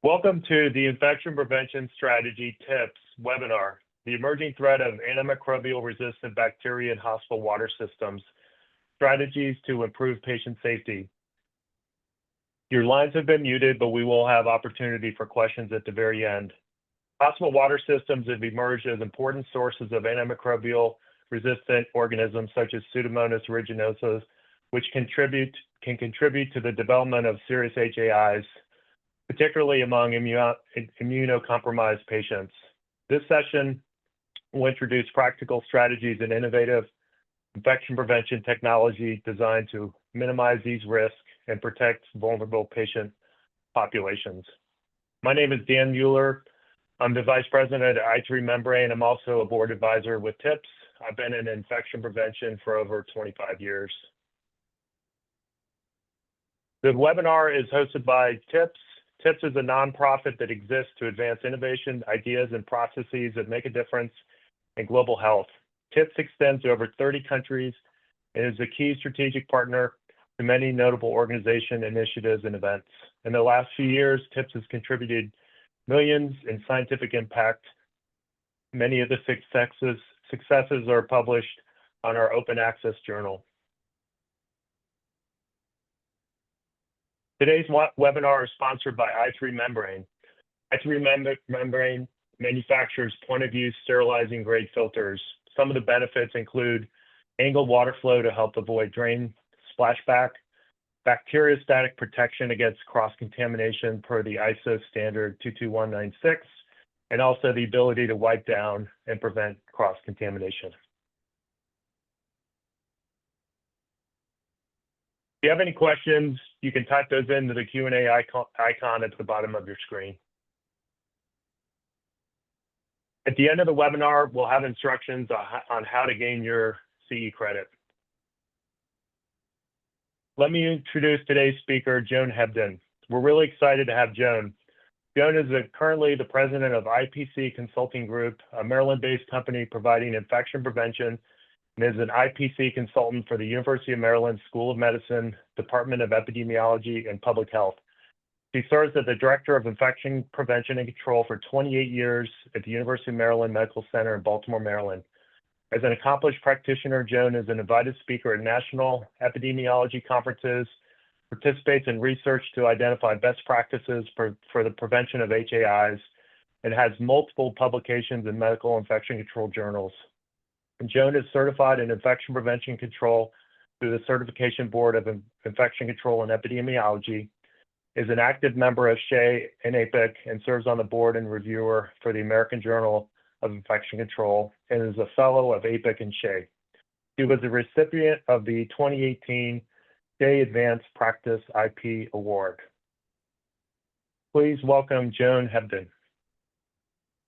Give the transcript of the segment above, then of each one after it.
Welcome to the Infection Prevention Strategy Tips webinar, the emerging threat of antimicrobial-resistant bacteria in hospital water systems, strategies to improve patient safety. Your lines have been muted, but we will have opportunity for questions at the very end. Hospital water systems have emerged as important sources of antimicrobial-resistant organisms such as Pseudomonas aeruginosa, which can contribute to the development of serious HAIs, particularly among immunocompromised patients. This session will introduce practical strategies and innovative infection prevention technology designed to minimize these risks and protect vulnerable patient populations. My name is Dan Mueller. I'm the Vice President at I3 Membrane. I'm also a board advisor with TIPS. I've been in infection prevention for over 25 years. The webinar is hosted by TIPS. TIPS is a nonprofit that exists to advance innovation, ideas, and processes that make a difference in global health. TIPS extends to over 30 countries and is a key strategic partner to many notable organization initiatives and events. In the last few years, TIPS has contributed millions in scientific impact. Many of the successes are published on our open access journal. Today's webinar is sponsored by I3 Membrane. I3 Membrane manufactures point-of-use sterilizing grade filters. Some of the benefits include angled water flow to help avoid drain splashback, bacteriostatic protection against cross-contamination per the ISO standard 22196, and also the ability to wipe down and prevent cross-contamination. If you have any questions, you can type those into the Q&A icon at the bottom of your screen. At the end of the webinar, we'll have instructions on how to gain your CE credit. Let me introduce today's speaker, Joan Hebden. We're really excited to have Joan. Joan is currently the president of IPC Consulting Group, a Maryland-based company providing infection prevention, and is an IPC consultant for the University of Maryland School of Medicine, Department of Epidemiology and Public Health. She serves as the Director of Infection Prevention and Control for 28 years at the University of Maryland Medical Center in Baltimore, Maryland. As an accomplished practitioner, Joan is an invited speaker at national epidemiology conferences, participates in research to identify best practices for the prevention of HAIs, and has multiple publications in medical infection control journals. Joan is certified in infection prevention control through the Certification Board of Infection Control and Epidemiology, is an active member of SHEA and APIC, and serves on the board and reviewer for the American Journal of Infection Control, and is a fellow of APIC and SHEA. She was a recipient of the 2018 SHEA Advanced Practice IP Award. Please welcome Joan Hebden.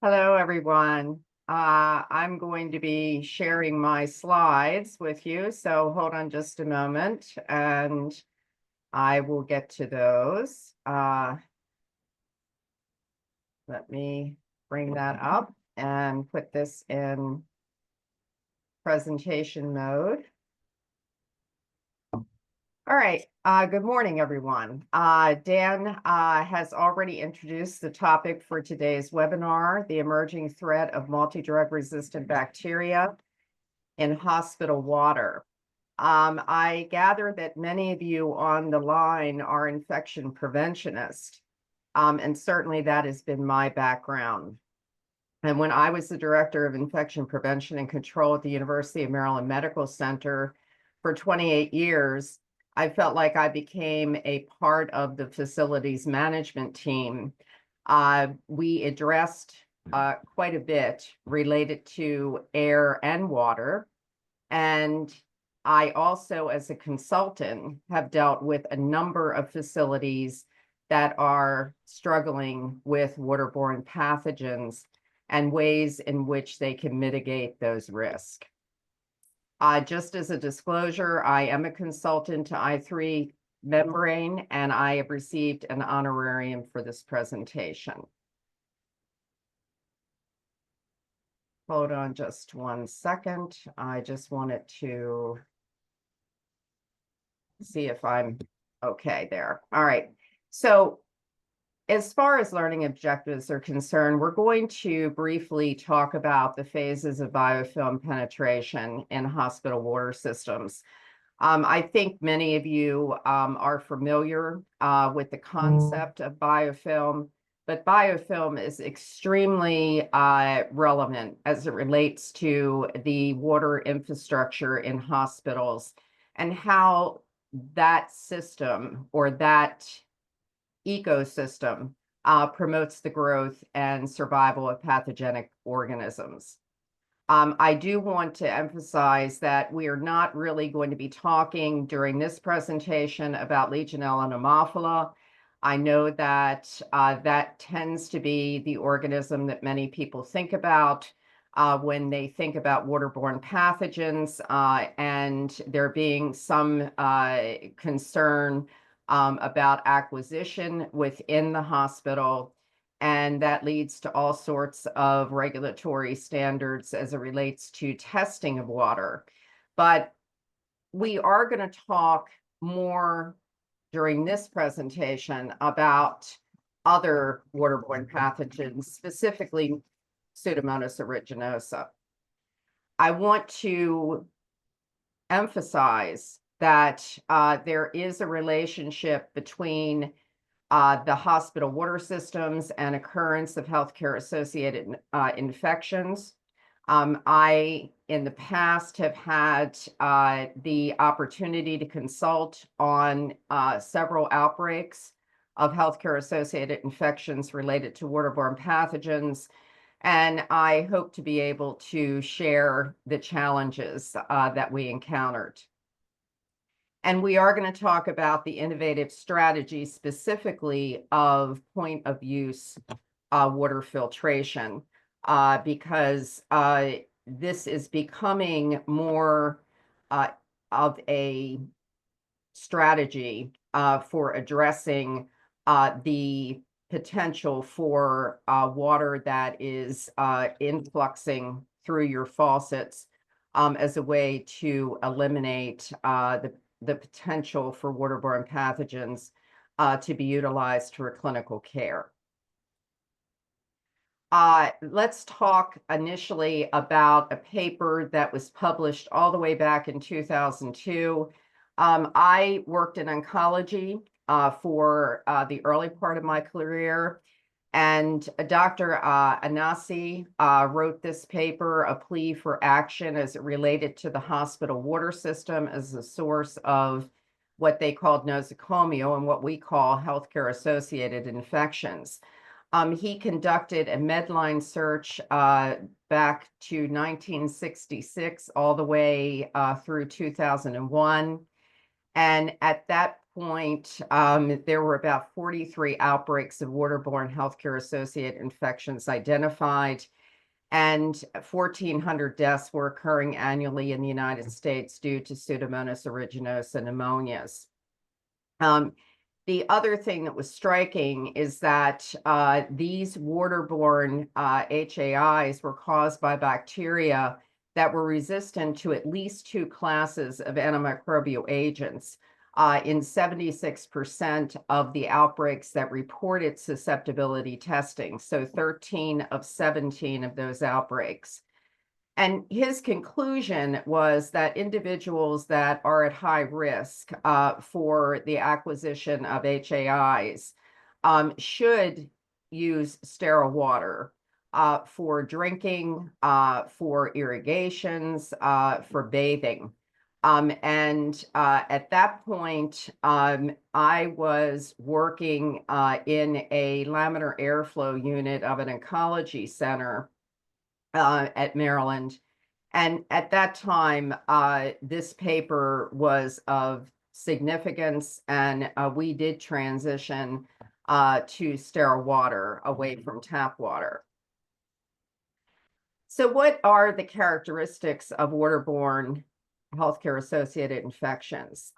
Hello, everyone. I'm going to be sharing my slides with you, so hold on just a moment and I will get to those. Let me bring that up and put this in presentation mode. All right, good morning, everyone. Dan has already introduced the topic for today's webinar, the emerging threat of multi-drug resistant bacteria in hospital water. I gather that many of you on the line are infection preventionists, and certainly that has been my background. And when I was the Director of Infection Prevention and Control at the University of Maryland Medical Center for 28 years, I felt like I became a part of the facilities management team. We addressed quite a bit related to air and water. And I also, as a consultant, have dealt with a number of facilities that are struggling with waterborne pathogens and ways in which they can mitigate those risks. Just as a disclosure, I am a consultant to I3 Membrane, and I have received an honorarium for this presentation. Hold on just one second. I just wanted to see if I'm okay there. All right. So as far as learning objectives are concerned, we're going to briefly talk about the phases of biofilm penetration in hospital water systems. I think many of you are familiar with the concept of biofilm, but biofilm is extremely relevant as it relates to the water infrastructure in hospitals and how that system or that ecosystem promotes the growth and survival of pathogenic organisms. I do want to emphasize that we are not really going to be talking during this presentation about Legionella pneumophila. I know that that tends to be the organism that many people think about when they think about waterborne pathogens, and there being some concern about acquisition within the hospital. And that leads to all sorts of regulatory standards as it relates to testing of water. But we are going to talk more during this presentation about other waterborne pathogens, specifically Pseudomonas aeruginosa. I want to emphasize that there is a relationship between the hospital water systems and occurrence of healthcare-associated infections. I, in the past, have had the opportunity to consult on several outbreaks of healthcare-associated infections related to waterborne pathogens, and I hope to be able to share the challenges that we encountered. And we are going to talk about the innovative strategy specifically of point of use water filtration because this is becoming more of a strategy for addressing the potential for water that is influxing through your faucets as a way to eliminate the potential for waterborne pathogens to be utilized for clinical care. Let's talk initially about a paper that was published all the way back in 2002. I worked in oncology for the early part of my career, and Dr. Anasi wrote this paper, A Plea for Action, as it related to the hospital water system as a source of what they called nosocomial and what we call healthcare-associated infections. He conducted a Medline search back to 1966 all the way through 2001. And at that point, there were about 43 outbreaks of waterborne healthcare-associated infections identified, and 1,400 deaths were occurring annually in the United States due to Pseudomonas aeruginosa pneumonias. The other thing that was striking is that these waterborne HAIs were caused by bacteria that were resistant to at least 2 classes of antimicrobial agents in 76% of the outbreaks that reported susceptibility testing, so 13 of 17 of those outbreaks. And his conclusion was that individuals that are at high risk for the acquisition of HAIs should use sterile water for drinking, for irrigations, for bathing. And at that point, I was working in a laminar airflow unit of an oncology center at Maryland. And at that time, this paper was of significance, and we did transition to sterile water away from tap water. So what are the characteristics of waterborne healthcare-associated infections?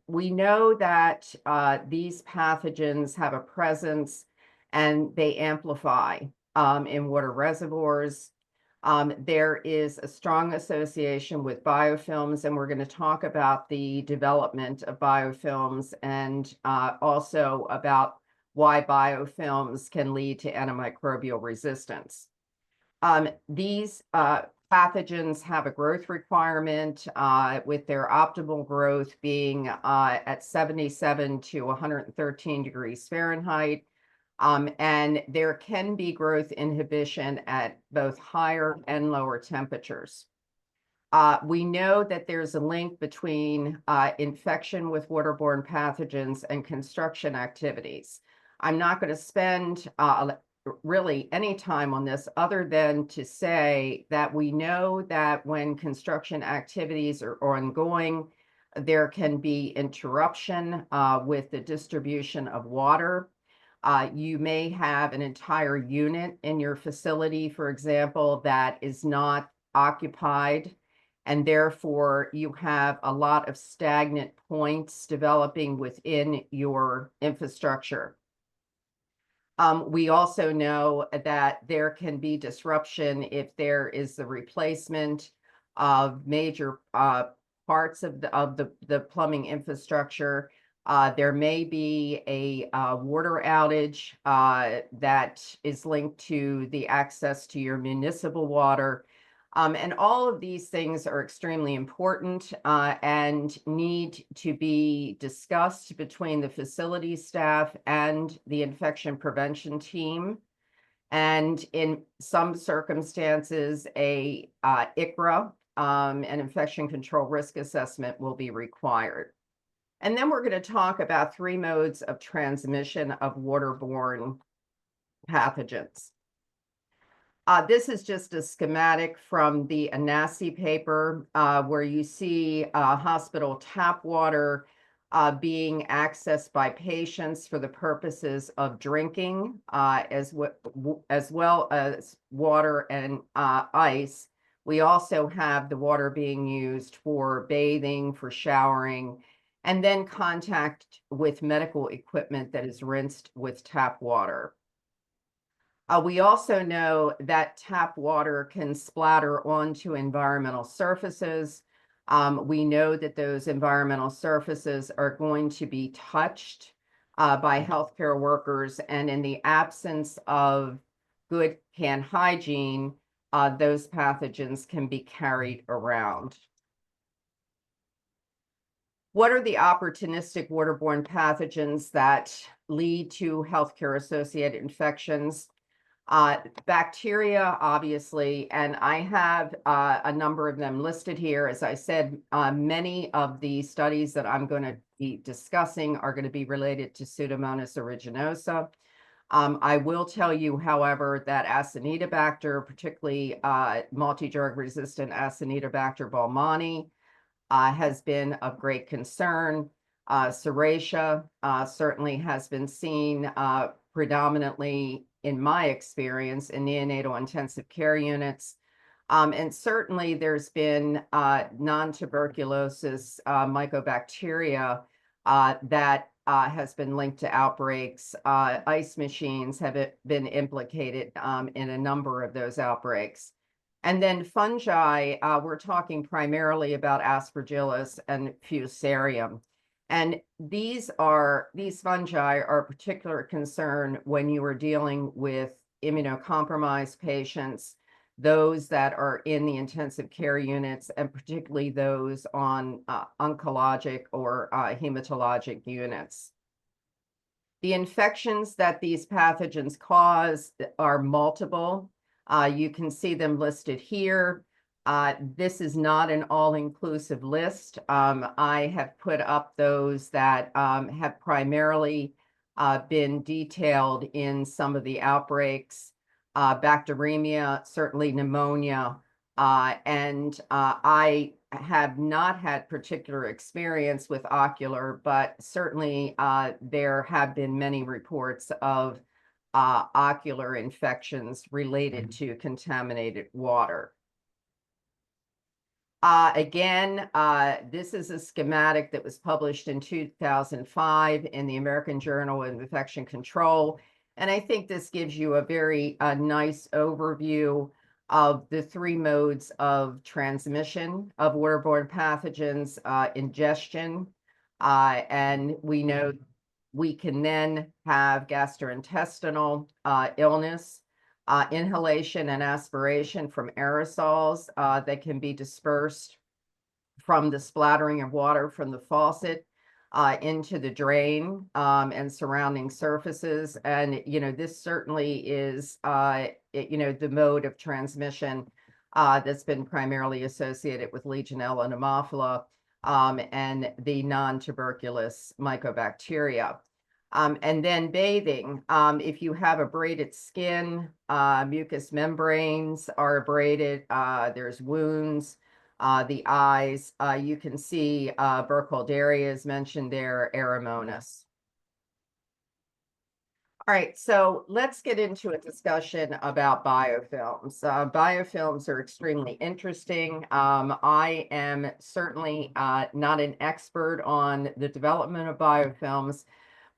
We know that these pathogens have a presence and they amplify in water reservoirs. There is a strong association with biofilms, and we're going to talk about the development of biofilms and also about why biofilms can lead to antimicrobial resistance. These pathogens have a growth requirement with their optimal growth being at 77 to 113 degrees Fahrenheit. And there can be growth inhibition at both higher and lower temperatures. We know that there's a link between infection with waterborne pathogens and construction activities. I'm not going to spend really any time on this other than to say that we know that when construction activities are ongoing, there can be interruption with the distribution of water. You may have an entire unit in your facility, for example, that is not occupied, and therefore you have a lot of stagnant points developing within your infrastructure. We also know that there can be disruption if there is the replacement of major parts of the plumbing infrastructure. There may be a water outage that is linked to the access to your municipal water. And all of these things are extremely important and need to be discussed between the facility staff and the infection prevention team. And in some circumstances, a ICRA, an infection control risk assessment, will be required. And then we're going to talk about 3 modes of transmission of waterborne pathogens. This is just a schematic from the Anasi paper where you see hospital tap water being accessed by patients for the purposes of drinking, as well as water and ice. We also have the water being used for bathing, for showering, and then contact with medical equipment that is rinsed with tap water. We also know that tap water can splatter onto environmental surfaces. We know that those environmental surfaces are going to be touched by healthcare workers, and in the absence of good hand hygiene, those pathogens can be carried around. What are the opportunistic waterborne pathogens that lead to healthcare-associated infections? Bacteria, obviously, and I have a number of them listed here. As I said, many of the studies that I'm going to be discussing are going to be related to Pseudomonas aeruginosa. I will tell you, however, that Acinetobacter, particularly multi-drug resistant Acinetobacter baumannii, has been of great concern. Serratia certainly has been seen predominantly, in my experience, in neonatal intensive care units. And certainly there's been non-tuberculosis mycobacteria that has been linked to outbreaks. Ice machines have been implicated in a number of those outbreaks. And then fungi, we're talking primarily about Aspergillus and Fusarium. And these fungi are a particular concern when you are dealing with immunocompromised patients, those that are in the intensive care units, and particularly those on oncologic or hematologic units. The infections that these pathogens cause are multiple. You can see them listed here. This is not an all-inclusive list. I have put up those that have primarily been detailed in some of the outbreaks. Bacteremia, certainly pneumonia, and I have not had particular experience with ocular, but certainly there have been many reports of ocular infections related to contaminated water. Again, this is a schematic that was published in 2005 in the American Journal of Infection Control. And I think this gives you a very nice overview of the 3 modes of transmission of waterborne pathogens: ingestion, and we know We can then have gastrointestinal illness, inhalation and aspiration from aerosols that can be dispersed from the splattering of water from the faucet into the drain and surrounding surfaces. And, this certainly is, the mode of transmission that's been primarily associated with Legionella pneumophila and the non-tuberculous mycobacteria. And then bathing, if you have abraded skin, mucous membranes are abraded, there's wounds, the eyes, you can see Burkholderia is mentioned there, Eromonas. All right, so let's get into a discussion about biofilms. Biofilms are extremely interesting. I am certainly not an expert on the development of biofilms,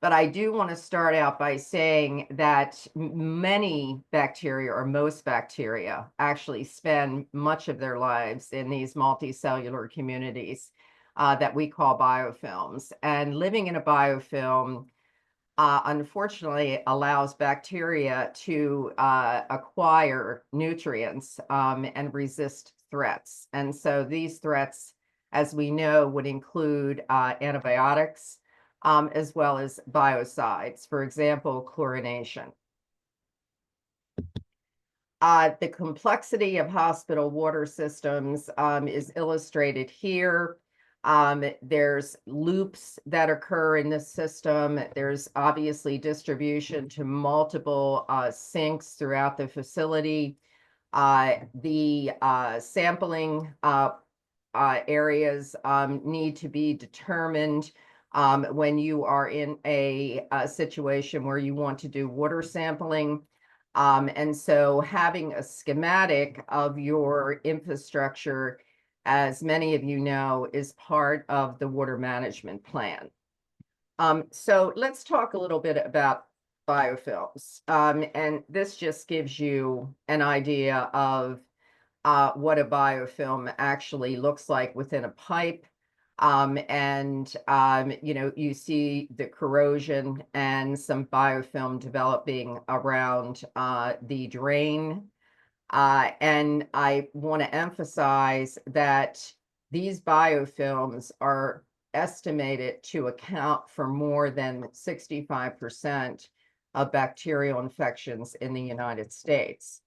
but I do want to start out by saying that many bacteria, or most bacteria, actually spend much of their lives in these multicellular communities that we call biofilms. And living in a biofilm unfortunately allows bacteria to acquire nutrients and resist threats. And so these threats, as we know, would include antibiotics as well as biocides, for example, chlorination. The complexity of hospital water systems is illustrated here. There's loops that occur in the system. There's obviously distribution to multiple sinks throughout the facility. The sampling areas need to be determined when you are in a situation where you want to do water sampling. And so having a schematic of your infrastructure, as many of you know, is part of the water management plan. So let's talk a little bit about biofilms. And this just gives you an idea of what a biofilm actually looks like within a pipe. You see the corrosion and some biofilm developing around the drain. And I want to emphasize that these biofilms are estimated to account for more than 65% of bacterial infections in the United States.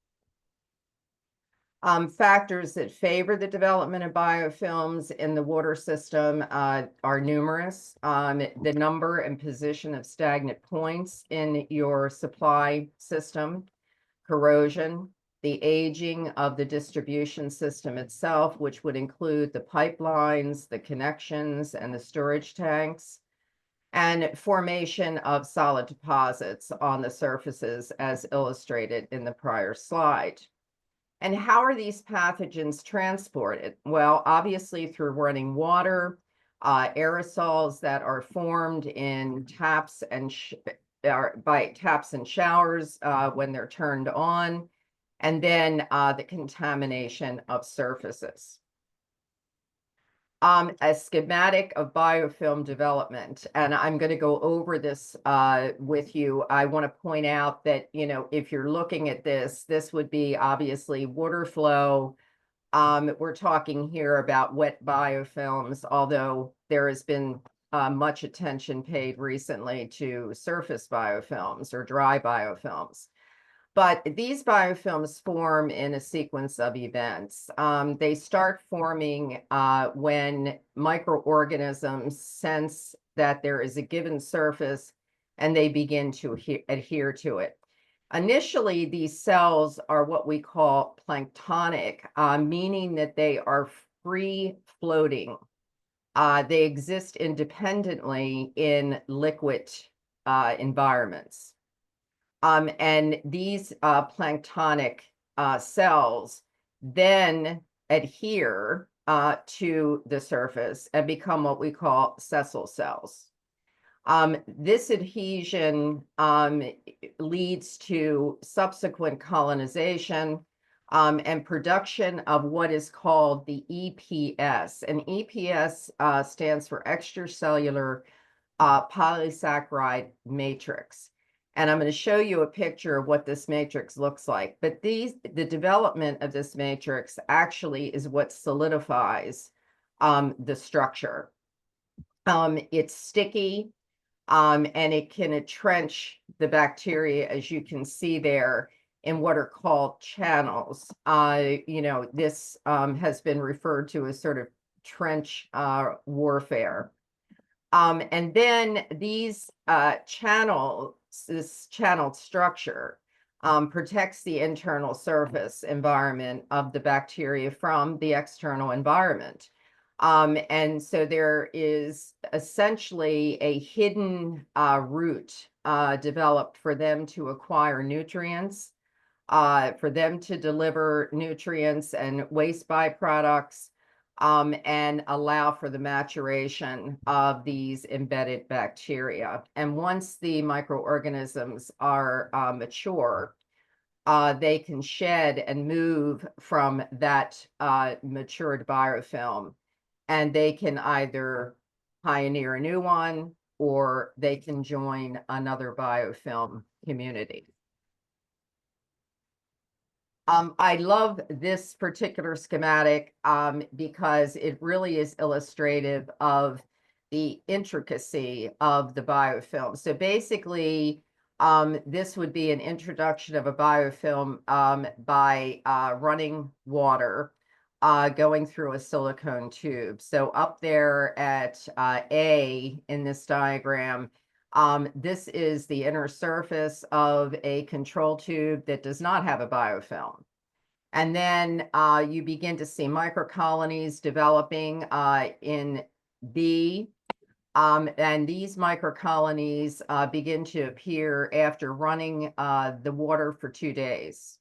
Factors that favor the development of biofilms in the water system are numerous. The number and position of stagnant points in your supply system, corrosion, the aging of the distribution system itself, which would include the pipelines, the connections, and the storage tanks, and formation of solid deposits on the surfaces as illustrated in the prior slide. And how are these pathogens transported? Well, obviously through running water, aerosols that are formed in taps and by taps and showers when they're turned on, and then the contamination of surfaces. A schematic of biofilm development, and I'm going to go over this with you. I want to point out that, if you're looking at this, this would be obviously water flow. We're talking here about wet biofilms, although there has been much attention paid recently to surface biofilms or dry biofilms. But these biofilms form in a sequence of events. They start forming when microorganisms sense that there is a given surface and they begin to adhere to it. Initially, these cells are what we call planktonic, meaning that they are free floating. They exist independently in liquid environments. And these planktonic cells then adhere to the surface and become what we call sessile cells. This adhesion leads to subsequent colonization and production of what is called the EPS. And EPS stands for extracellular polysaccharide matrix. And I'm going to show you a picture of what this matrix looks like. But the development of this matrix actually is what solidifies the structure. It's sticky, and it can entrench the bacteria, as you can see there, in what are called channels. This has been referred to as sort of trench warfare. And then these this channeled structure protects the internal surface environment of the bacteria from the external environment. And so there is essentially a hidden route developed for them to acquire nutrients, for them to deliver nutrients and waste byproducts, and allow for the maturation of these embedded bacteria. And once the microorganisms are mature, they can shed and move from that matured biofilm, and they can either pioneer a new one or they can join another biofilm community. I love this particular schematic because it really is illustrative of the intricacy of the biofilm. So basically, this would be an introduction of a biofilm by running water going through a silicone tube. So up there at A in this diagram, this is the inner surface of a control tube that does not have a biofilm. And then you begin to see microcolonies developing in B. And these microcolonies begin to appear after running the water for 2 days.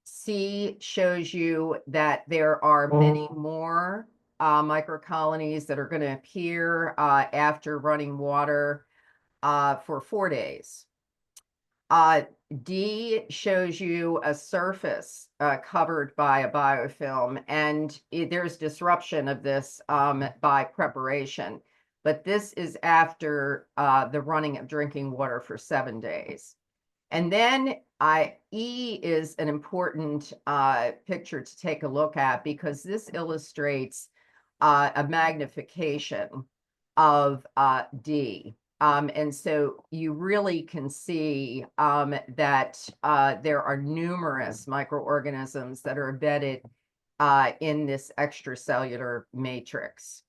C shows you that there are many more microcolonies that are going to appear after running water for 4 days. D shows you a surface covered by a biofilm, and there's disruption of this by preparation. But this is after the running of drinking water for 7 days. And then E is an important picture to take a look at because this illustrates a magnification of D. And so you really can see that there are numerous microorganisms that are embedded in this extracellular matrix.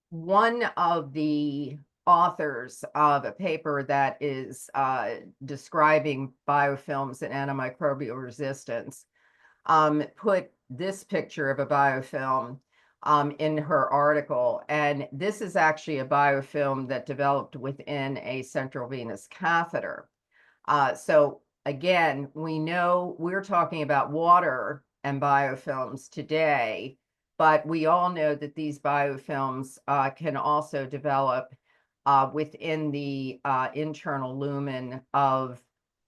One of the authors of a paper that is describing biofilms and antimicrobial resistance put this picture of a biofilm in her article. And this is actually a biofilm that developed within a central venous catheter. So again, we know we're talking about water and biofilms today, but we all know that these biofilms can also develop within the internal lumen of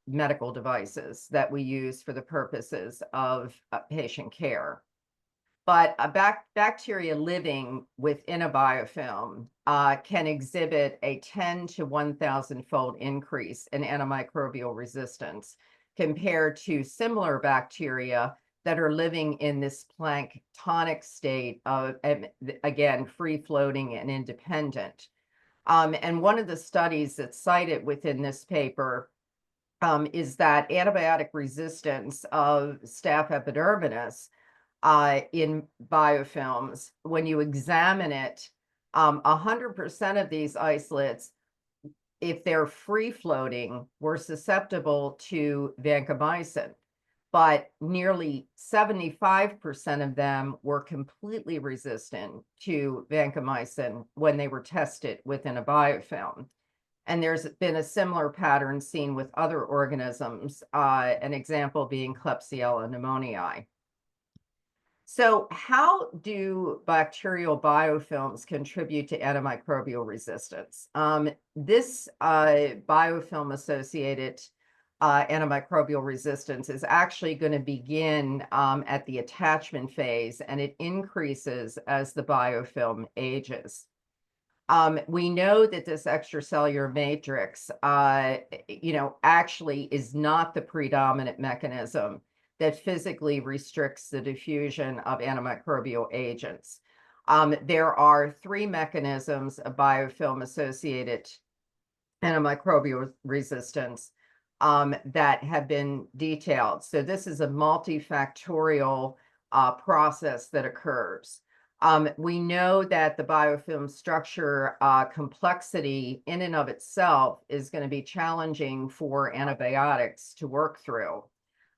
medical devices that we use for the purposes of patient care. But a bacteria living within a biofilm can exhibit a 10 to 1,000-fold increase in antimicrobial resistance compared to similar bacteria that are living in this planktonic state of, again, free-floating and independent. And one of the studies that's cited within this paper is that antibiotic resistance of Staph epidermidis in biofilms, when you examine it, 100% of these isolates, if they're free-floating, were susceptible to vancomycin. But nearly 75% of them were completely resistant to vancomycin when they were tested within a biofilm. And there's been a similar pattern seen with other organisms, an example being Klebsiella pneumoniae. So how do bacterial biofilms contribute to antimicrobial resistance? This biofilm-associated antimicrobial resistance is actually going to begin at the attachment phase, and it increases as the biofilm ages. We know that this extracellular matrix, actually is not the predominant mechanism that physically restricts the diffusion of antimicrobial agents. There are three mechanisms of biofilm-associated antimicrobial resistance that have been detailed. So this is a multifactorial process that occurs. We know that the biofilm structure complexity in and of itself is going to be challenging for antibiotics to work through.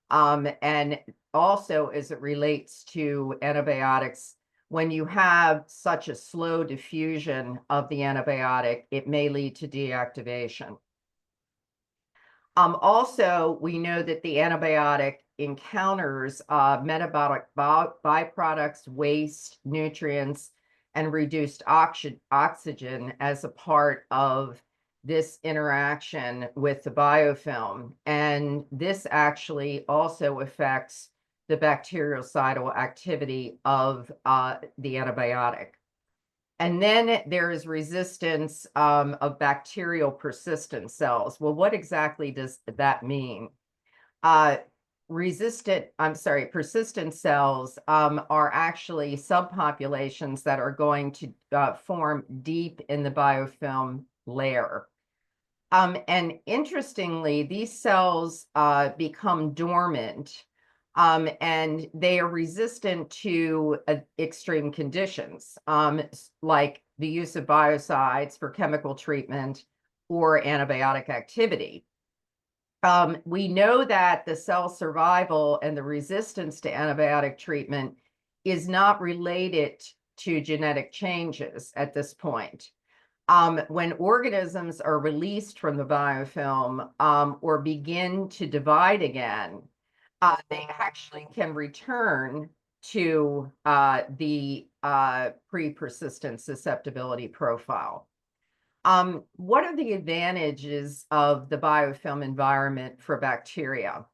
And also as it relates to antibiotics, when you have such a slow diffusion of the antibiotic, it may lead to deactivation. Also, we know that the antibiotic encounters metabolic byproducts, waste, nutrients, and reduced oxygen as a part of this interaction with the biofilm. And this actually also affects the bactericidal activity of the antibiotic. And then there is resistance of bacterial persistent cells. Well, what exactly does that mean? Persistent cells are actually subpopulations that are going to form deep in the biofilm layer. And interestingly, these cells become dormant and they are resistant to extreme conditions, like the use of biocides for chemical treatment or antibiotic activity. We know that the cell survival and the resistance to antibiotic treatment is not related to genetic changes at this point. When organisms are released from the biofilm or begin to divide again, they actually can return to the pre-persistent susceptibility profile. What are the advantages of the biofilm environment for bacteria?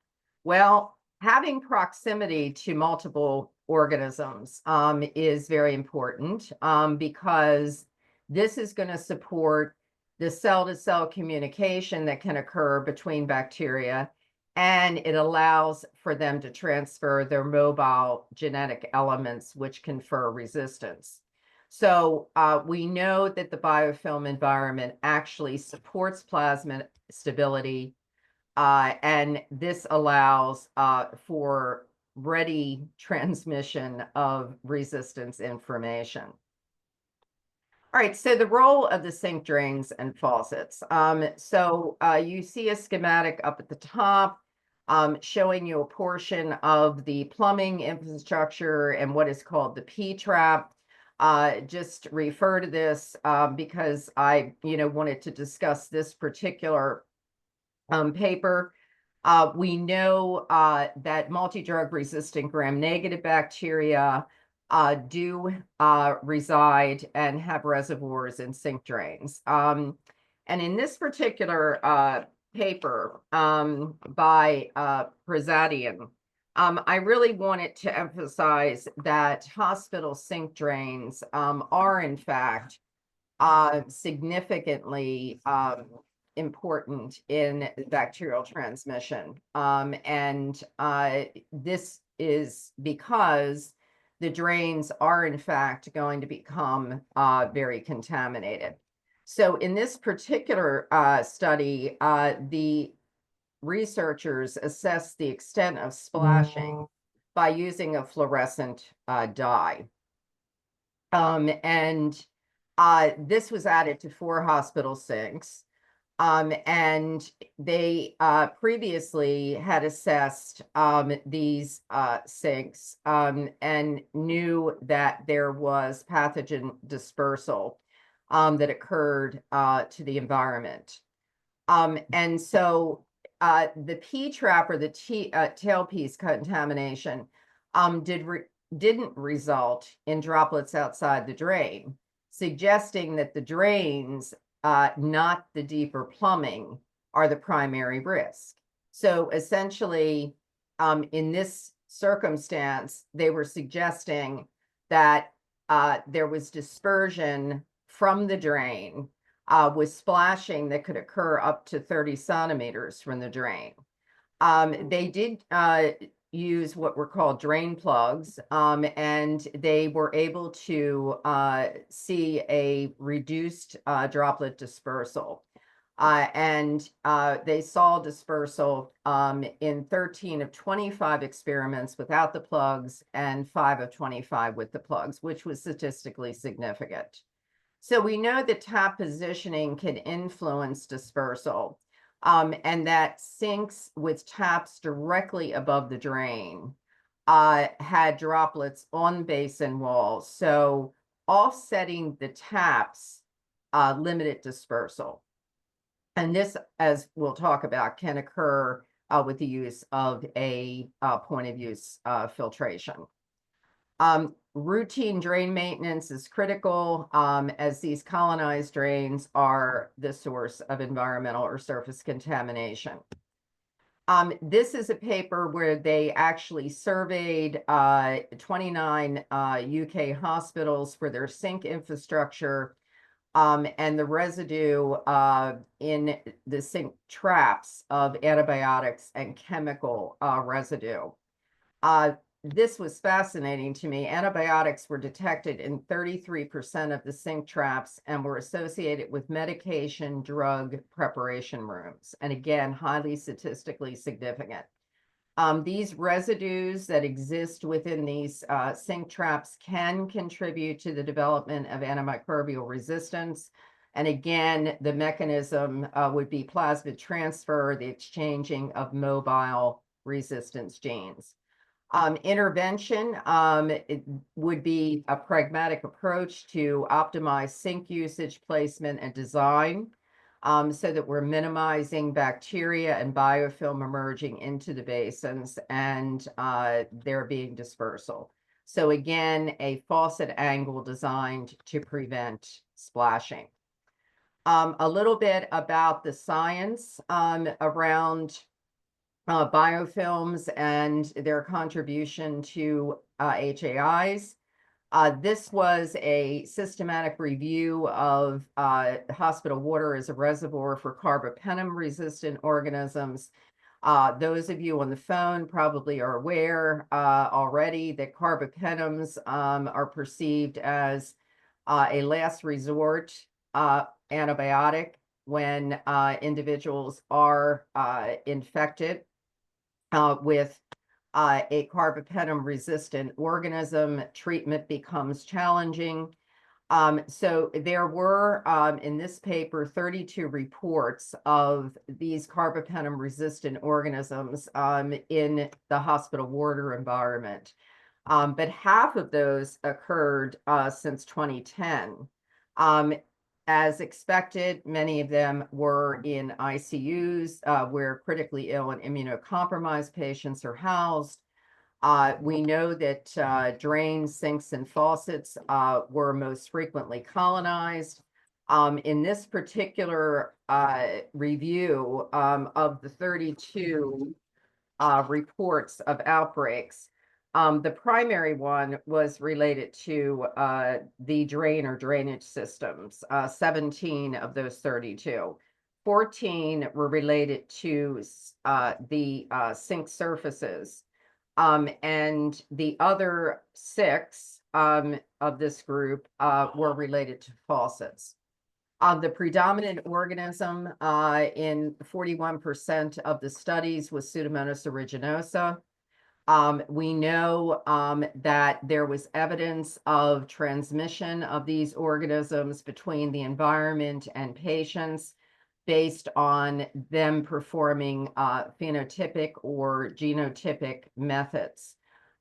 Well, having proximity to multiple organisms is very important because this is going to support the cell-to-cell communication that can occur between bacteria, and it allows for them to transfer their mobile genetic elements, which confer resistance. So we know that the biofilm environment actually supports plasma stability, and this allows for ready transmission of resistance information. All right, so the role of the sink drains and faucets. You see a schematic up at the top showing you a portion of the plumbing infrastructure and what is called the P-trap. Just refer to this because I, wanted to discuss this particular paper. We know that multi-drug resistant gram-negative bacteria do reside and have reservoirs in sink drains. And in this particular paper by Prasadian, I really wanted to emphasize that hospital sink drains are in fact significantly important in bacterial transmission. And this is because the drains are in fact going to become very contaminated. So in this particular study, the researchers assessed the extent of splashing by using a fluorescent dye. This was added to 4 hospital sinks. And they previously had assessed these sinks and knew that there was pathogen dispersal that occurred to the environment. And so the P-trap or the tailpiece contamination didn't result in droplets outside the drain, suggesting that the drains, not the deeper plumbing, are the primary risk. So essentially, in this circumstance, they were suggesting that there was dispersion from the drain with splashing that could occur up to 30 centimeters from the drain. They did use what were called drain plugs, and they were able to see a reduced droplet dispersal. And they saw dispersal in 13 of 25 experiments without the plugs and 5 of 25 with the plugs, which was statistically significant. So we know that tap positioning can influence dispersal, and that sinks with taps directly above the drain had droplets on basin walls. So offsetting the taps limited dispersal. And this, as we'll talk about, can occur with the use of a point of use filtration. Routine drain maintenance is critical as these colonized drains are the source of environmental or surface contamination. This is a paper where they actually surveyed 29 UK hospitals for their sink infrastructure and the residue in the sink traps of antibiotics and chemical residue. This was fascinating to me. Antibiotics were detected in 33% of the sink traps and were associated with medication drug preparation rooms. And again, highly statistically significant. These residues that exist within these sink traps can contribute to the development of antimicrobial resistance. And again, the mechanism would be plasmid transfer, the exchanging of mobile resistance genes. Intervention it would be a pragmatic approach to optimize sink usage, placement, and design. So that we're minimizing bacteria and biofilm emerging into the basins and there being dispersal. So again, a faucet angle designed to prevent splashing. A little bit about the science around biofilms and their contribution to HAIs. This was a systematic review of hospital water as a reservoir for carbapenem-resistant organisms. Those of you on the phone probably are aware already that carbapenems are perceived as a last resort antibiotic when individuals are infected with a carbapenem-resistant organism. Treatment becomes challenging. So there were, in this paper, 32 reports of these carbapenem-resistant organisms in the hospital water environment. But half of those occurred since 2010. As expected, many of them were in ICUs where critically ill and immunocompromised patients are housed. We know that drains, sinks, and faucets were most frequently colonized. In this particular review of the 32 reports of outbreaks, the primary one was related to the drain or drainage systems, 17 of those 32. 14 were related to the sink surfaces. And the other 6 of this group were related to faucets. The predominant organism in 41% of the studies was Pseudomonas aeruginosa. We know that there was evidence of transmission of these organisms between the environment and patients based on them performing phenotypic or genotypic methods.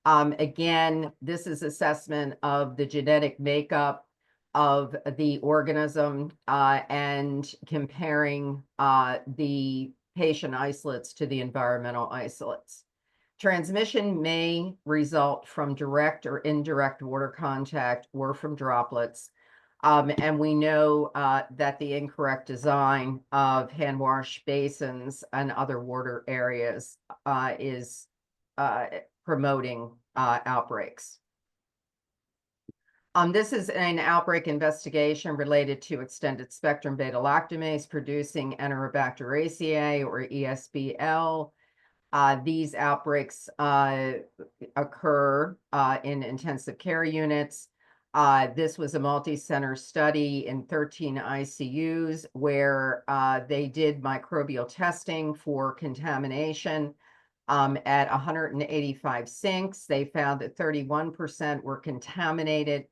Again, this is assessment of the genetic makeup of the organism and comparing the patient isolates to the environmental isolates. Transmission may result from direct or indirect water contact or from droplets. And we know that the incorrect design of hand wash basins and other water areas is promoting outbreaks. This is an outbreak investigation related to extended spectrum beta-lactamase producing Enterobacteriaceae, or ESBL. These outbreaks occur in intensive care units. This was a multi-center study in 13 ICUs where they did microbial testing for contamination at 185 sinks. They found that 31% were contaminated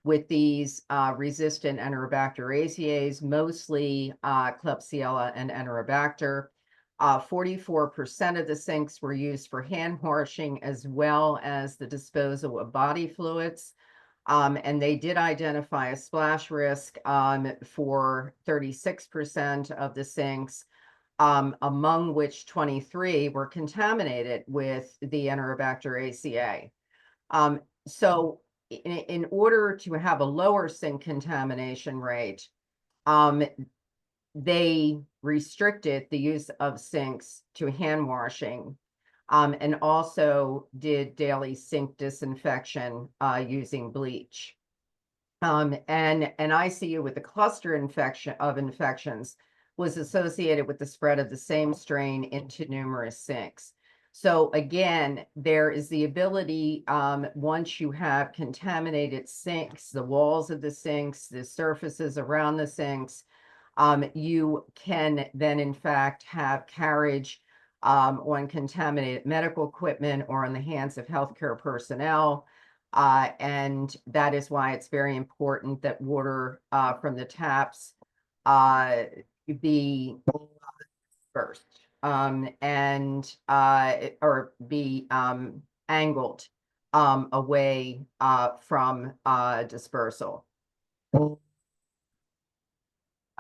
with these resistant Enterobacteriaceae, mostly Klebsiella and Enterobacter. 44% of the sinks were used for hand washing as well as the disposal of body fluids. And they did identify a splash risk for 36% of the sinks, among which 23 were contaminated with the Enterobacteriaceae. So in order to have a lower sink contamination rate, they restricted the use of sinks to hand washing, and also did daily sink disinfection using bleach. And an ICU with a cluster of infections was associated with the spread of the same strain into numerous sinks. So again, there is the ability, once you have contaminated sinks, the walls of the sinks, the surfaces around the sinks, you can then in fact have carriage on contaminated medical equipment or in the hands of healthcare personnel. And that is why it's very important that water from the taps be first and or be angled away from dispersal.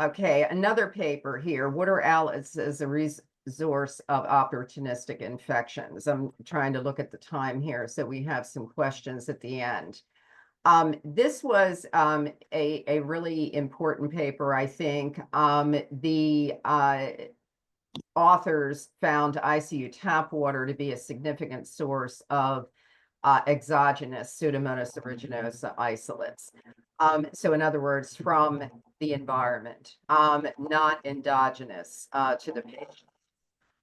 Okay, another paper here. Water outlets as a resource of opportunistic infections. I'm trying to look at the time here so we have some questions at the end. This was a really important paper, I think. The authors found ICU tap water to be a significant source of exogenous Pseudomonas aeruginosa isolates. So in other words, from the environment, not endogenous to the patient.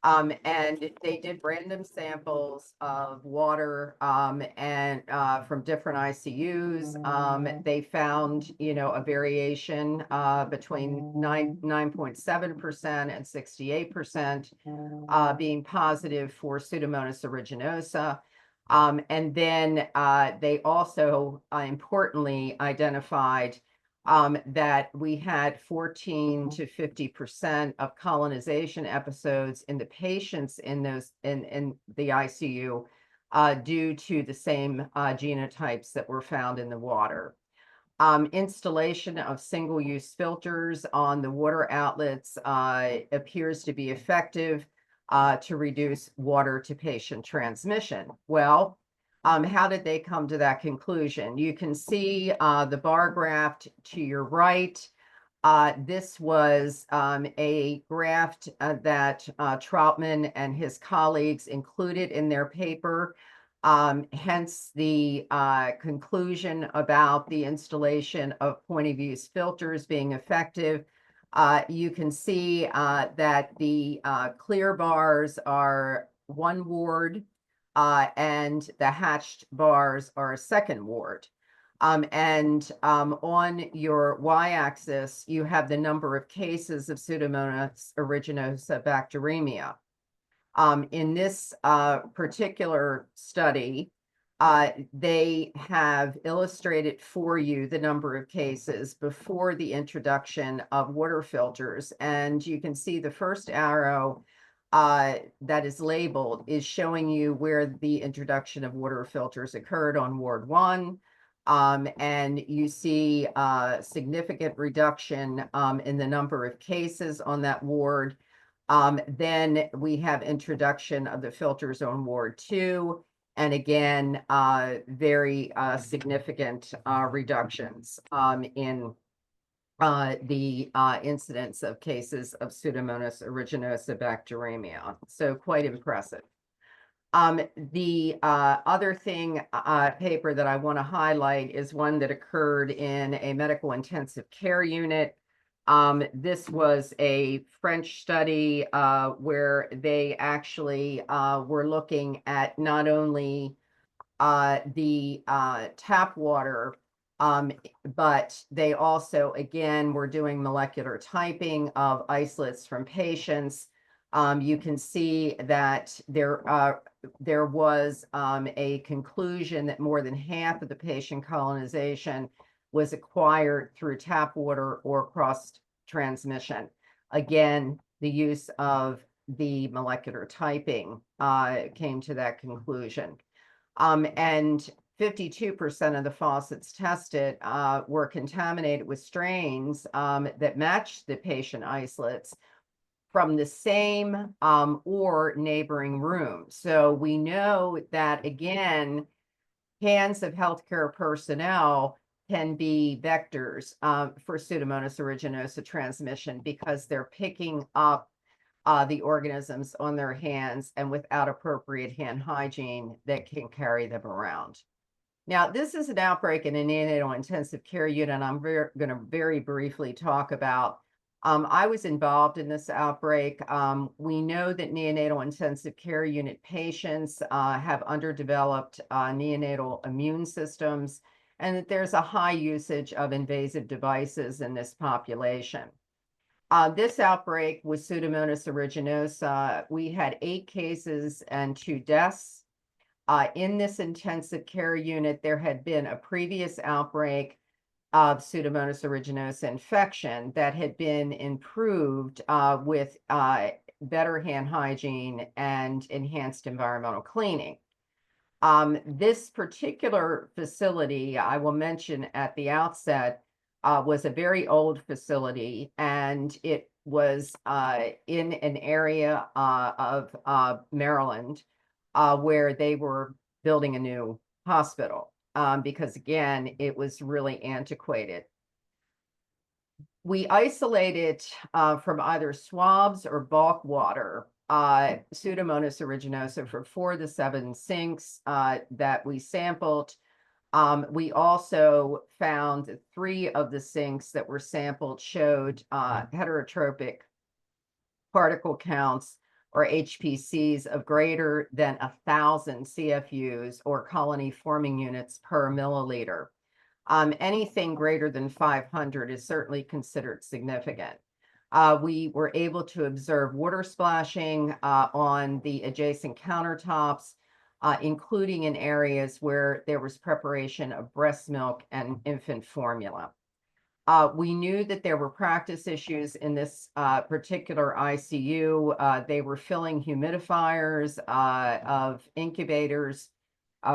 And they did random samples of water and from different ICUs. They found, a variation between 9.7% and 68% being positive for Pseudomonas aeruginosa. And then they also importantly identified that we had 14 to 50% of colonization episodes in the patients in those in the ICU due to the same genotypes that were found in the water. Installation of single-use filters on the water outlets appears to be effective to reduce water to patient transmission. Well, how did they come to that conclusion? You can see the bar graph to your right. This was a graph that Troutman and his colleagues included in their paper. Hence the conclusion about the installation of point-of-use filters being effective. You can see that the clear bars are one ward, and the hatched bars are a second ward. And on your y-axis, you have the number of cases of Pseudomonas aeruginosa bacteremia. In this particular study, they have illustrated for you the number of cases before the introduction of water filters. And you can see the first arrow that is labeled is showing you where the introduction of water filters occurred on Ward 1. And you see a significant reduction in the number of cases on that ward. Then we have introduction of the filters on Ward 2. And again, very significant reductions in the incidence of cases of Pseudomonas aeruginosa bacteremia. So quite impressive. The other paper that I want to highlight is one that occurred in a medical intensive care unit. This was a French study where they actually were looking at not only the tap water, but they also, again, were doing molecular typing of isolates from patients. You can see that there was a conclusion that more than half of the patient colonization was acquired through tap water or cross transmission. Again, the use of the molecular typing came to that conclusion. And 52% of the faucets tested were contaminated with strains that matched the patient isolates from the same or neighboring room. So we know that, again, hands of healthcare personnel can be vectors for Pseudomonas aeruginosa transmission because they're picking up the organisms on their hands and without appropriate hand hygiene that can carry them around. Now, this is an outbreak in a neonatal intensive care unit, and I'm going to very briefly talk about. I was involved in this outbreak. We know that neonatal intensive care unit patients have underdeveloped neonatal immune systems, and that there's a high usage of invasive devices in this population. This outbreak was Pseudomonas aeruginosa. We had 8 cases and 2 deaths. In this intensive care unit, there had been a previous outbreak of Pseudomonas aeruginosa infection that had been improved with better hand hygiene and enhanced environmental cleaning. This particular facility, I will mention at the outset, was a very old facility, and it was in an area of Maryland where they were building a new hospital because, again, it was really antiquated. We isolated from either swabs or bulk water Pseudomonas aeruginosa for 4 of the 7 sinks that we sampled. We also found 3 of the sinks that were sampled showed heterotropic particle counts, or HPCs, of greater than 1,000 CFUs, or colony forming units per milliliter. Anything greater than 500 is certainly considered significant. We were able to observe water splashing on the adjacent countertops, including in areas where there was preparation of breast milk and infant formula. We knew that there were practice issues in this particular ICU. They were filling humidifiers of incubators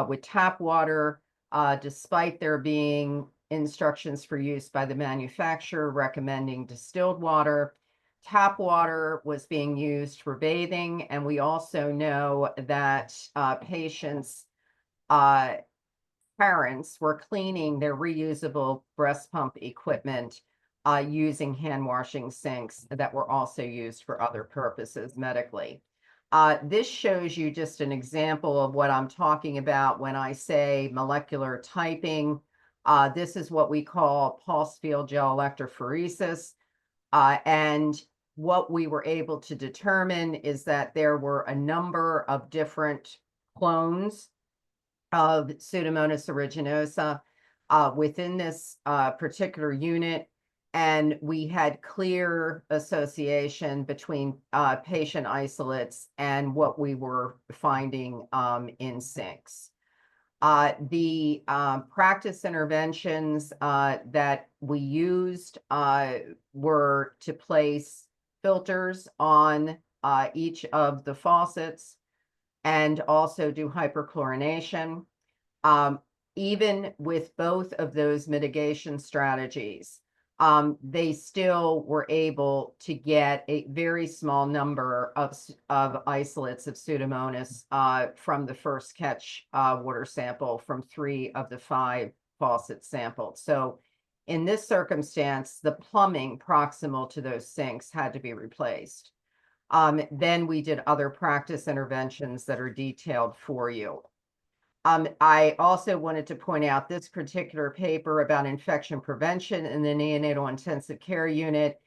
with tap water, despite there being instructions for use by the manufacturer recommending distilled water. Tap water was being used for bathing, and we also know that patients' parents were cleaning their reusable breast pump equipment using hand washing sinks that were also used for other purposes medically. This shows you just an example of what I'm talking about when I say molecular typing. This is what we call pulse field gel electrophoresis. And what we were able to determine is that there were a number of different clones of Pseudomonas aeruginosa within this particular unit, and we had clear association between patient isolates and what we were finding in sinks. The practice interventions that we used were to place filters on each of the faucets and also do hyperchlorination. Even with both of those mitigation strategies, they still were able to get a very small number of isolates of Pseudomonas from the first catch water sample from 3 of the 5 faucets sampled. So In this circumstance, the plumbing proximal to those sinks had to be replaced. Then we did other practice interventions that are detailed for you. I also wanted to point out this particular paper about infection prevention in the neonatal intensive care unit,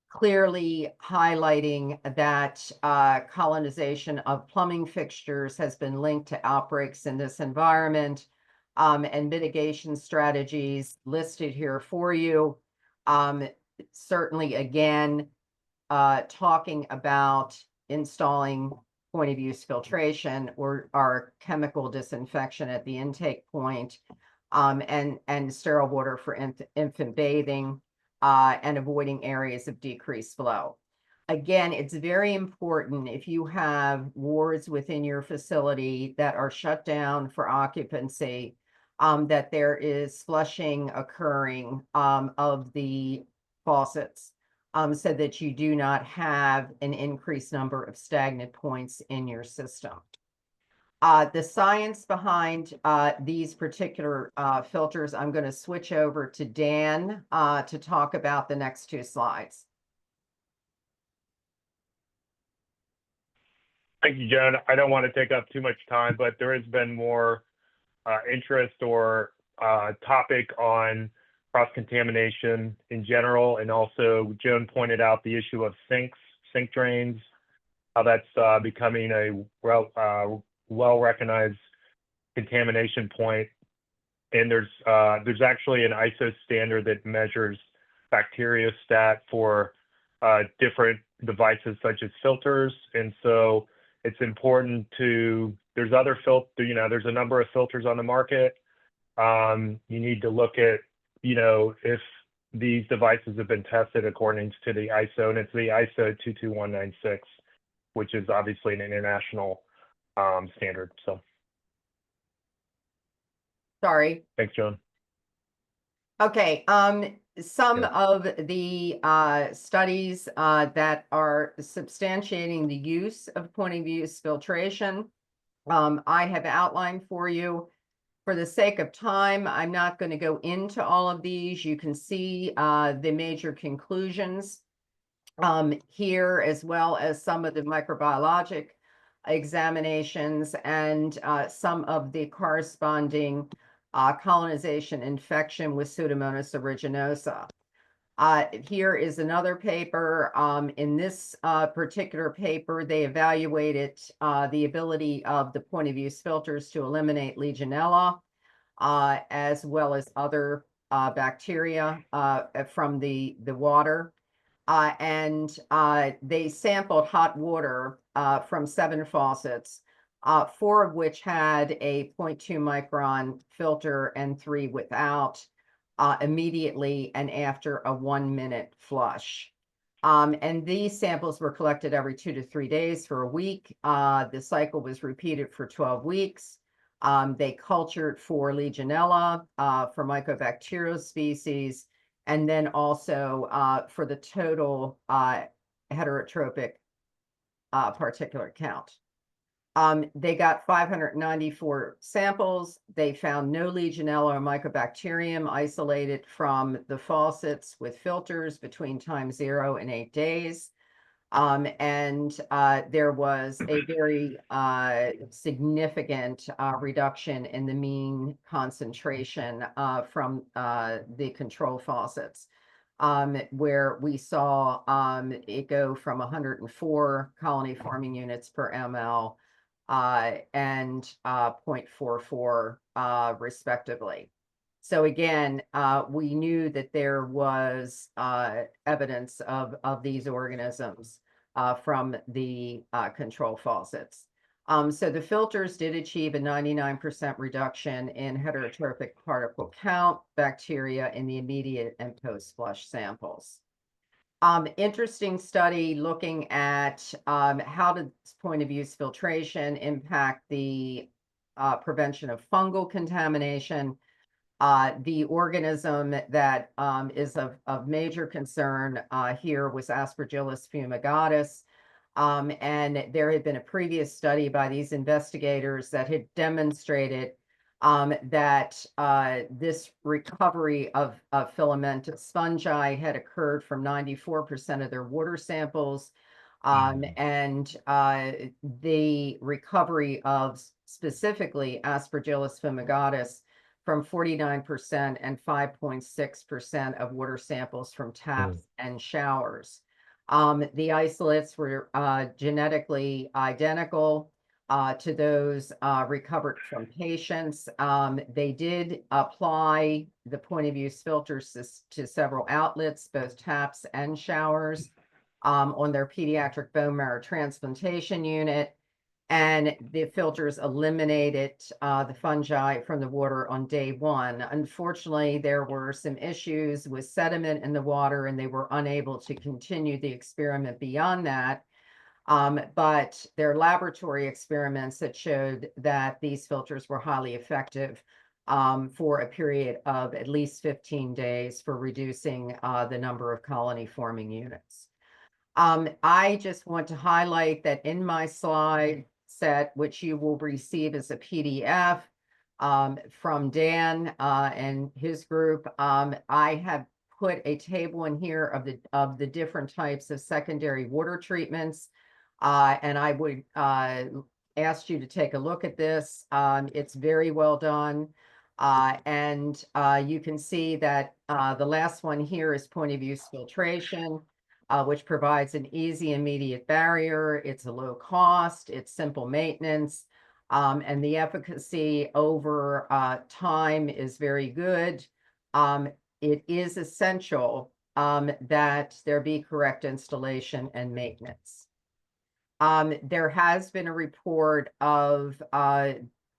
clearly highlighting that colonization of plumbing fixtures has been linked to outbreaks in this environment, and mitigation strategies listed here for you. Certainly, again, talking about installing point of use filtration or our chemical disinfection at the intake point, and sterile water for infant bathing, and avoiding areas of decreased flow. Again, it's very important if you have wards within your facility that are shut down for occupancy, that there is flushing occurring of the faucets, so that you do not have an increased number of stagnant points in your system. The science behind these particular filters, I'm going to switch over to Dan to talk about the next two slides. Thank you, Joan. I don't want to take up too much time, but there has been more interest or topic on cross-contamination in general, and also Joan pointed out the issue of sinks, sink drains, how that's becoming a well-recognized contamination point. And there's actually an ISO standard that measures bacteriostat for different devices such as filters, and so it's important to, there's a number of filters on the market. You need to look at, if these devices have been tested according to the ISO, and it's the ISO 22196, which is obviously an international standard. So, sorry. Thanks, Joan. Okay. Some of the studies that are substantiating the use of point of use filtration, I have outlined for you. For the sake of time, I'm not going to go into all of these. You can see the major conclusions here, as well as some of the microbiologic examinations and some of the corresponding colonization infection with Pseudomonas aeruginosa. Here is another paper. In this particular paper, they evaluated the ability of the point of use filters to eliminate Legionella, as well as other bacteria from the water. And they sampled hot water from 7 faucets, 4 of which had a 0.2 micron filter and 3 without, immediately and after a 1-minute flush. And these samples were collected every 2 to 3 days for a week. The cycle was repeated for 12 weeks. They cultured for Legionella, for mycobacterial species, and then also for the total heterotropic particulate count. They got 594 samples. They found no Legionella or mycobacterium isolated from the faucets with filters between time 0 and 8 days. And there was a very significant reduction in the mean concentration from the control faucets, where we saw it go from 104 colony forming units per ml and 0.44 respectively. So again, we knew that there was evidence of these organisms from the control faucets. So the filters did achieve a 99% reduction in heterotropic particle count bacteria in the immediate and post-flush samples. Interesting study looking at how does point of use filtration impact the prevention of fungal contamination. The organism that is of major concern here was Aspergillus fumigatus. And there had been a previous study by these investigators that had demonstrated that this recovery of filamentous fungi had occurred from 94% of their water samples, and the recovery of specifically Aspergillus fumigatus from 49% and 5.6% of water samples from taps and showers. The isolates were genetically identical to those recovered from patients. They did apply the point of use filters to several outlets, both taps and showers, on their pediatric bone marrow transplantation unit. And the filters eliminated the fungi from the water on day one. Unfortunately, there were some issues with sediment in the water, and they were unable to continue the experiment beyond that. But their laboratory experiments that showed that these filters were highly effective for a period of at least 15 days for reducing the number of colony forming units. I just want to highlight that in my slide set, which you will receive as a PDF from Dan and his group, I have put a table in here of the different types of secondary water treatments. And I would ask you to take a look at this. It's very well done. And you can see that the last one here is point of use filtration, which provides an easy, immediate barrier. It's a low cost, it's simple maintenance, and the efficacy over time is very good. It is essential that there be correct installation and maintenance. There has been a report of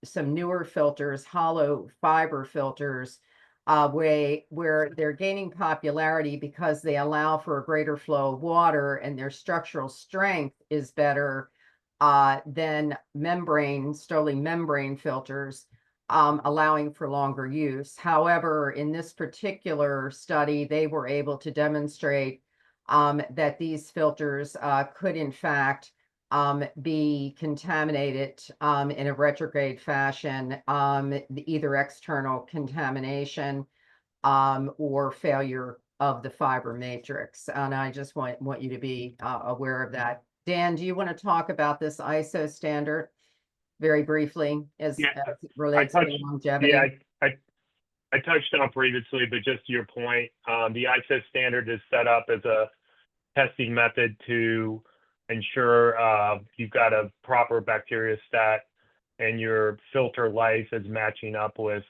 some newer filters, hollow fiber filters, where they're gaining popularity because they allow for a greater flow of water and their structural strength is better than Sterling membrane filters, allowing for longer use. However, in this particular study, they were able to demonstrate that these filters could in fact be contaminated in a retrograde fashion, either external contamination or failure of the fiber matrix. And I just want you to be aware of that. Dan, do you want to talk about this ISO standard very briefly as it relates to longevity? Yeah, I touched on previously, but just to your point, the ISO standard is set up as a testing method to ensure you've got a proper bacteriostat and your filter life is matching up with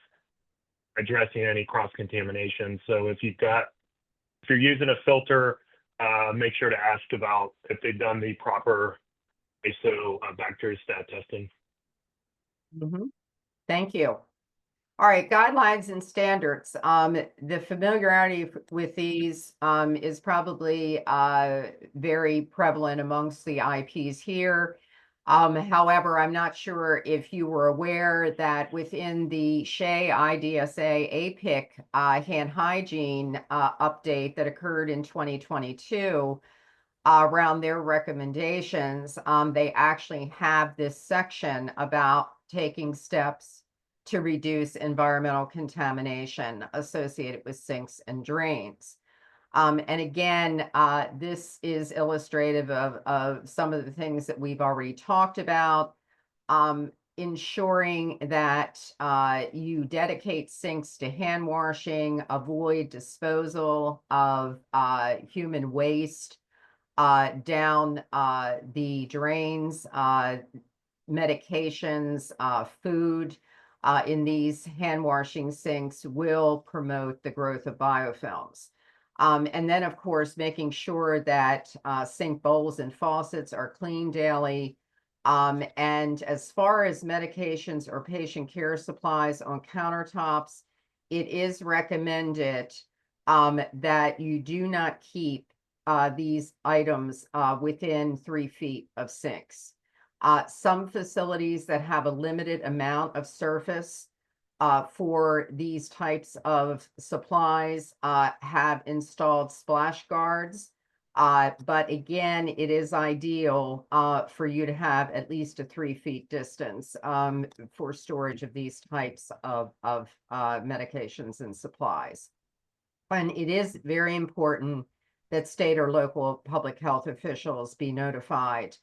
addressing any cross-contamination. So if you're using a filter, make sure to ask about if they've done the proper ISO bacteriostat testing. Thank you. All right, guidelines and standards. The familiarity with these is probably very prevalent amongst the IPs here. However, I'm not sure if you were aware that within the SHEA IDSA APIC hand hygiene update that occurred in 2022, around their recommendations, they actually have this section about taking steps to reduce environmental contamination associated with sinks and drains. And again, this is illustrative of some of the things that we've already talked about, ensuring that you dedicate sinks to hand washing, avoid disposal of human waste down the drains, medications, food in these hand washing sinks will promote the growth of biofilms. And then, of course, making sure that sink bowls and faucets are cleaned daily. And as far as medications or patient care supplies on countertops, it is recommended that you do not keep these items within 3 feet of sinks. Some facilities that have a limited amount of surface for these types of supplies have installed splash guards But again, it is ideal for you to have at least a 3 feet distance for storage of these types of medications and supplies. And it is very important that state or local public health officials be notified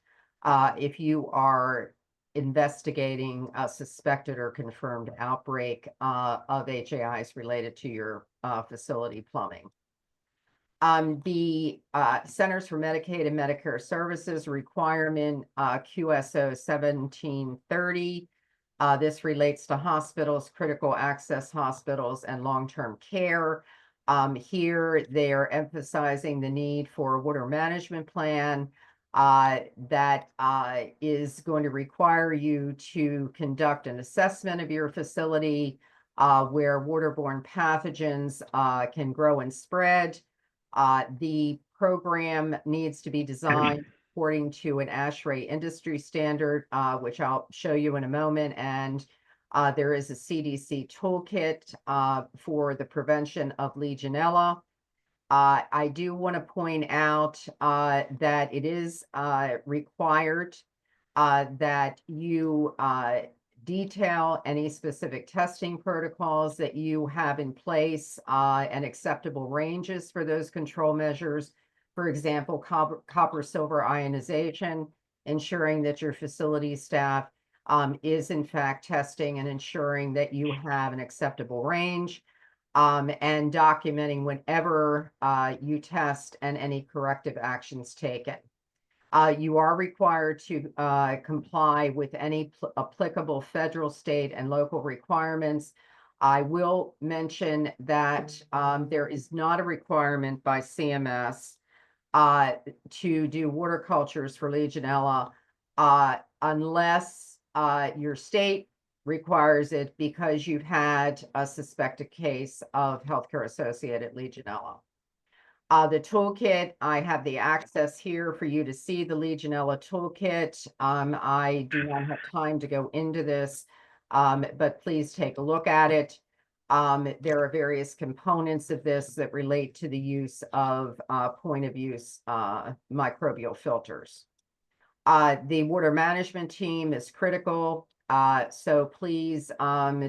if you are investigating a suspected or confirmed outbreak of HAIs related to your facility plumbing. The Centers for Medicaid and Medicare Services requirement QSO 1730. This relates to hospitals, critical access hospitals, and long-term care. Here, they're emphasizing the need for a water management plan that is going to require you to conduct an assessment of your facility where waterborne pathogens can grow and spread. The program needs to be designed according to an ASHRAE industry standard, which I'll show you in a moment. And there is a CDC toolkit for the prevention of Legionella. I do want to point out that it is required that you detail any specific testing protocols that you have in place and acceptable ranges for those control measures. For example, copper silver ionization, ensuring that your facility staff is in fact testing and ensuring that you have an acceptable range, and documenting whenever you test and any corrective actions taken. You are required to comply with any applicable federal, state, and local requirements. I will mention that there is not a requirement by CMS to do water cultures for Legionella unless your state requires it because you've had a suspected case of healthcare-associated Legionella. The toolkit, I have the access here for you to see the Legionella toolkit. I do not have time to go into this, but please take a look at it. There are various components of this that relate to the use of point-of-use microbial filters. The water management team is critical, so please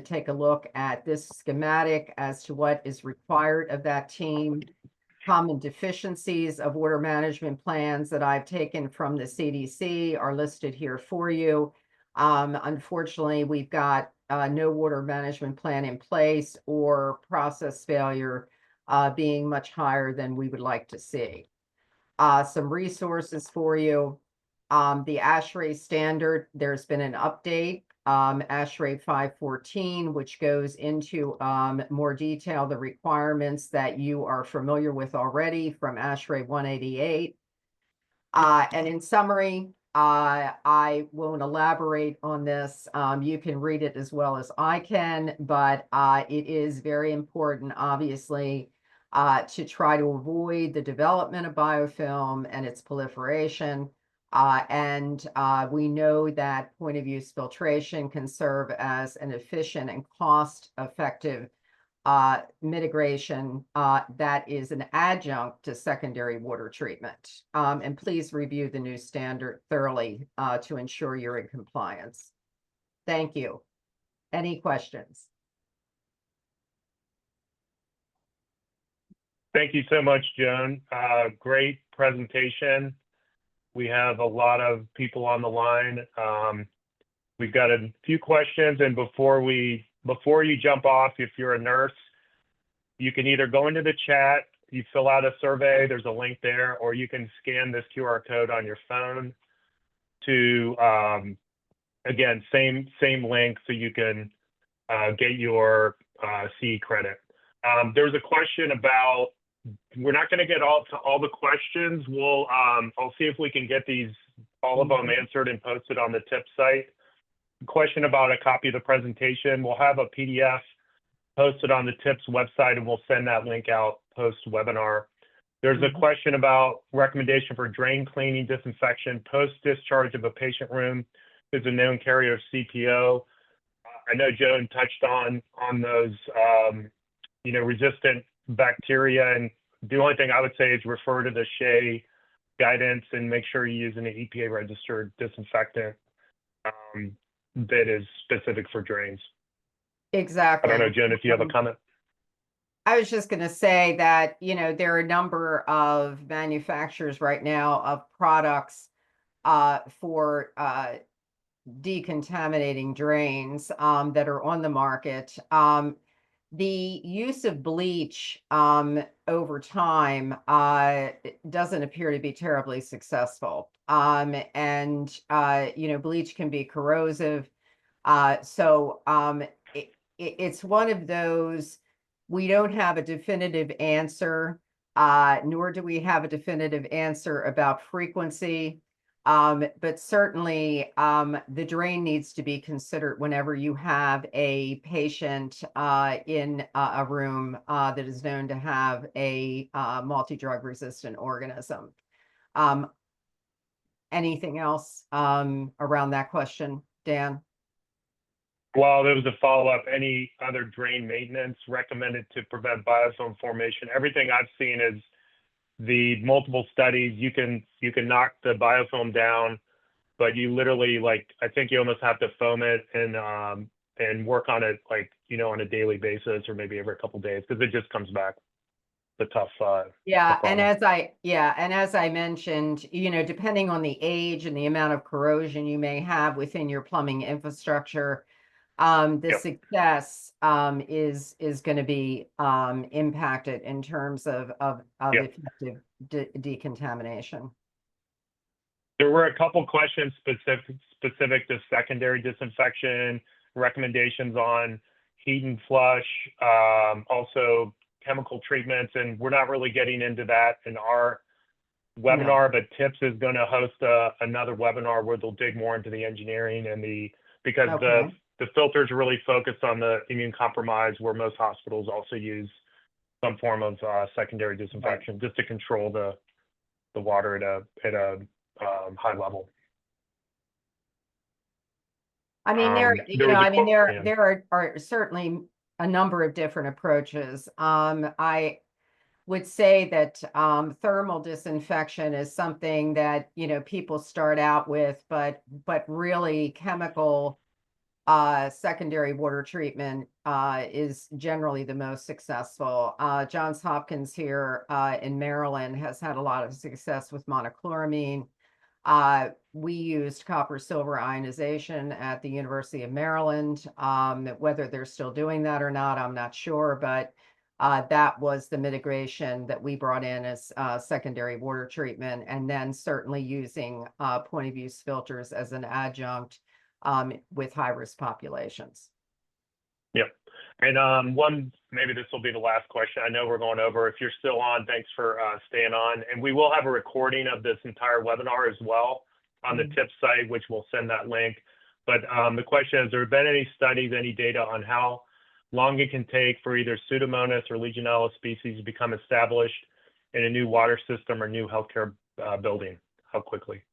take a look at this schematic as to what is required of that team. Common deficiencies of water management plans that I've taken from the CDC are listed here for you. Unfortunately, we've got no water management plan in place, or process failure being much higher than we would like to see. Some resources for you. The ASHRAE standard, there's been an update, ASHRAE 514, which goes into more detail the requirements that you are familiar with already from ASHRAE 188. And in summary, I won't elaborate on this. You can read it as well as I can, but it is very important, obviously, to try to avoid the development of biofilm and its proliferation. We know that point-of-use filtration can serve as an efficient and cost-effective mitigation that is an adjunct to secondary water treatment. And please review the new standard thoroughly to ensure you're in compliance. Thank you. Any questions? Thank you so much, Joan. Great presentation. We have a lot of people on the line. We've got a few questions, and before you jump off, if you're a nurse, you can either go into the chat, you fill out a survey, there's a link there, or you can scan this QR code on your phone to, again, same link, so you can get your CE credit. There's a question about, we're not going to get to all the questions. I'll see if we can get all of them answered and posted on the TIP site. Question about a copy of the presentation. We'll have a PDF posted on the TIPS website, and we'll send that link out post-webinar. There's a question about recommendation for drain cleaning, disinfection, post-discharge of a patient room who's a known carrier of CPO. I know Joan touched on those, resistant bacteria and The only thing I would say is refer to the SHEA guidance and make sure you're using an EPA registered disinfectant that is specific for drains. Exactly. I don't know, Jen, if you have a comment. I was just going to say that, there are a number of manufacturers right now of products for decontaminating drains that are on the market. The use of bleach over time doesn't appear to be terribly successful. Bleach can be corrosive. It's one of those, we don't have a definitive answer, nor do we have a definitive answer about frequency. But certainly the drain needs to be considered whenever you have a patient in a room that is known to have a multi-drug resistant organism. Anything else around that question, Dan? Well, there was a follow-up. Any other drain maintenance recommended to prevent biofilm formation? Everything I've seen is the multiple studies. You can knock the biofilm down, but you literally, I think you almost have to foam it and work on it on a daily basis or maybe every couple of days because it just comes back. The tough. And as I mentioned, depending on the age and the amount of corrosion you may have within your plumbing infrastructure, the success is going to be impacted in terms of effective decontamination. There were a couple questions specific to secondary disinfection, recommendations on heat and flush, also chemical treatments, and we're not really getting into that in our webinar, but TIPS is going to host another webinar where they'll dig more into the engineering and because the filters are really focused on the immune compromise, where most hospitals also use some form of secondary disinfection just to control the water at a high level. I mean, there are certainly a number of different approaches. I would say that thermal disinfection is something that people start out with, but really chemical secondary water treatment is generally the most successful. Johns Hopkins here in Maryland has had a lot of success with monochloramine. We used copper silver ionization at the University of Maryland. Whether they're still doing that or not, I'm not sure, but that was the mitigation that we brought in as secondary water treatment, and then certainly using point of use filters as an adjunct with high-risk populations. Yep. And maybe this will be the last question. I know we're going over. If you're still on, thanks for staying on. And we will have a recording of this entire webinar as well on the TIPS site, which we'll send that link. But the question is, has there been any studies, any data on how long it can take for either Pseudomonas or Legionella species to become established in a new water system or new healthcare building? How quickly?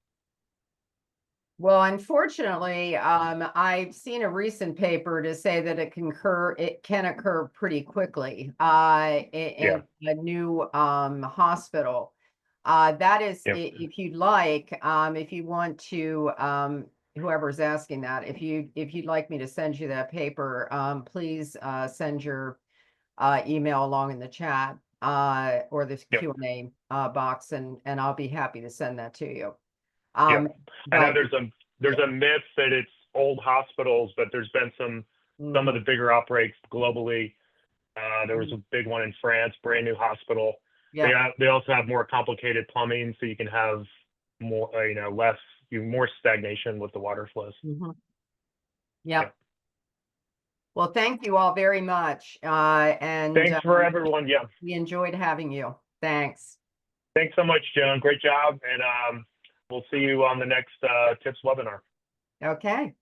Well, unfortunately, I've seen a recent paper to say that it can occur pretty quickly in a new hospital. That is, if you'd like, if you want to, whoever's asking that, if you'd like me to send you that paper, please send your email along in the chat or the Q&A box, and I'll be happy to send that to you. I know there's a myth that it's old hospitals, but there's been some of the bigger outbreaks globally. There was a big one in France, brand new hospital. They also have more complicated plumbing, so you can have more, more stagnation with the water flows. Well, thank you all very much. And thanks for everyone. We enjoyed having you. Thanks. Thanks so much, Joan. Great job. And we'll see you on the next TIPS webinar. Okay.